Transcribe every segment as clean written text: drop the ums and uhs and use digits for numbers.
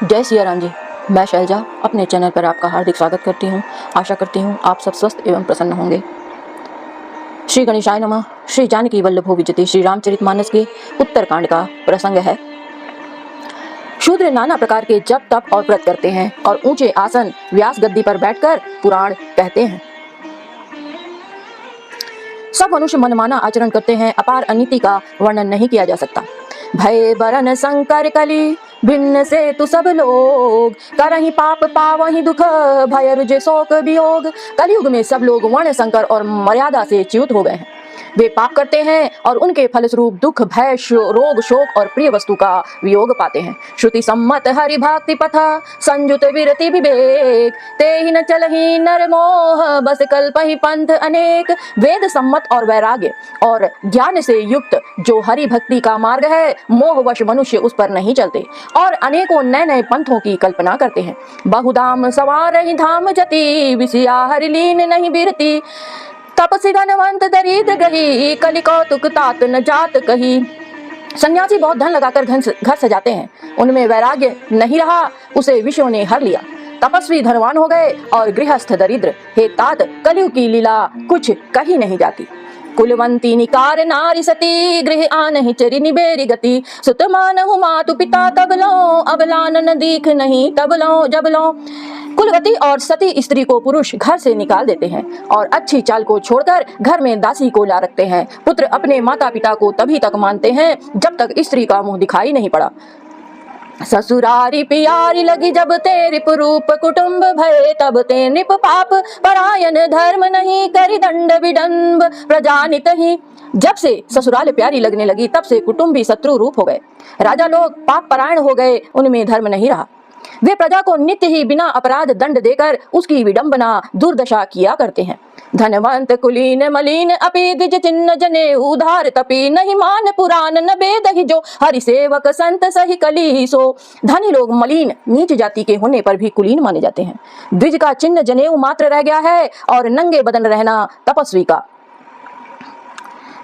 जय सिया राम जी। मैं शैलजा अपने चैनल पर आपका हार्दिक स्वागत करती हूँ। आशा करती हूँ आप सब स्वस्थ एवं प्रसन्न होंगे। श्री गणेशाय नमः। श्री जानकी वल्लभो विजयते श्री रामचरितमानस के उत्तरकांड का प्रसंग है। शूद्र नाना प्रकार के जप तप और व्रत करते हैं और ऊंचे आसन व्यास गद्दी पर बैठकर पुराण कहते हैं। सब मनुष्य मनमाना आचरण करते हैं। अपार अनीति का वर्णन नहीं किया जा सकता। भय बरन संकर कली भिन्न से तु सब लोग, करहि पाप पावहि दुख भय रुजे शोक वियोग। कलयुग में सब लोग वर्ण संकर और मर्यादा से च्युत हो गए हैं। वे पाप करते हैं और उनके फलस्वरूप दुख भय रोग शोक और प्रिय वस्तु का वियोग पाते हैं। श्रुति सम्मत हरि भक्ति पथ संयुत विरति विवेक, तेहि न चलहि नर मोह बस कल्पहि पंथ अनेक। वेद सम्मत और वैराग्य और ज्ञान से युक्त जो हरि भक्ति का मार्ग है, मोहवश मनुष्य उस पर नहीं चलते और अनेकों नए नए पंथों की कल्पना करते हैं। बहुधाम सवारहि धाम जति, विषया हरि लीन नहीं बिरती। तपसी धनवंत दरिद्र गही, कलि कौतुक तात न जात कही। सन्यासी बहुत धन लगाकर घर सजाते हैं, उनमें वैराग्य नहीं रहा, उसे विषयों ने हर लिया। तपस्वी धनवान हो गए और गृहस्थ दरिद्र। हे तात, कलयुग की लीला कुछ कही नहीं जाती। कुलवंती निकार नारी सती, गृह आनहि चरि निबेरी गति। सुत मानहु मातु पिता तब लो, अबलान न दीख नहीं तब लो जब लो। कुलवती और सती स्त्री को पुरुष घर से निकाल देते हैं और अच्छी चाल को छोड़कर घर में दासी को ला रखते हैं। पुत्र अपने माता पिता को तभी तक मानते हैं जब तक स्त्री का मुंह दिखाई नहीं पड़ा। ससुरारी पियारी लगी जब ते रिप रूप, कुटुंब भय तब ते नृप पाप। परायण धर्म नहीं करि दंड विडंब, प्रजानित ही। जब से ससुराल प्यारी लगने लगी तब से कुटुंबी शत्रु रूप हो गए। राजा लोग पाप परायण हो गए, उनमें धर्म नहीं रहा। वे प्रजा को नित्य ही बिना अपराध दंड देकर उसकी विडंबना दुर्दशा किया करते हैं। धनवंत कुलीन मलिन अपि द्विज चिन्ह जने उधार तपी, नहीं मान पुराण न बेद ही जो हरि सेवक संत सही कली सो। धनी लोग मलिन नीच जाति के होने पर भी कुलीन माने जाते हैं। द्विज का चिन्ह जनेऊ मात्र रह गया है और नंगे बदन रहना तपस्वी का।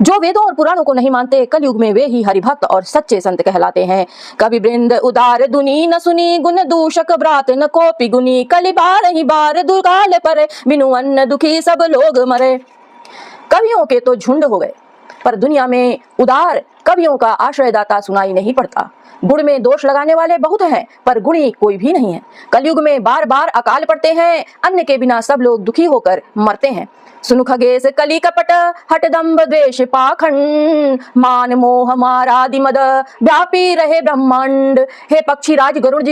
जो वेदों और पुराणों को नहीं मानते, कलयुग में वे ही हरिभक्त और सच्चे संत कहलाते हैं। कवि वृंद उदार दुनी न सुनी, गुण दूषक ब्रात न कोपि गुनी। कलि बार ही बार दुर्काल पर, बिनु अन्न दुखी सब लोग मरे। कवियों के तो झुंड हो गए, पर दुनिया में उदार कवियों का आश्रयदाता सुनाई नहीं पड़ता। गुण में दोष लगाने वाले बहुत हैं, पर गुणी कोई भी नहीं है। कलयुग में बार बार अकाल पड़ते हैं, अन्न के बिना सब लोग दुखी होकर मरते हैं। सुनु खगेश कली कपट हट दंभ द्वेष पाखंड, मान मोह मारादि मद व्यापी रहे ब्रह्मांड। हे पक्षी राज गरुड़ जी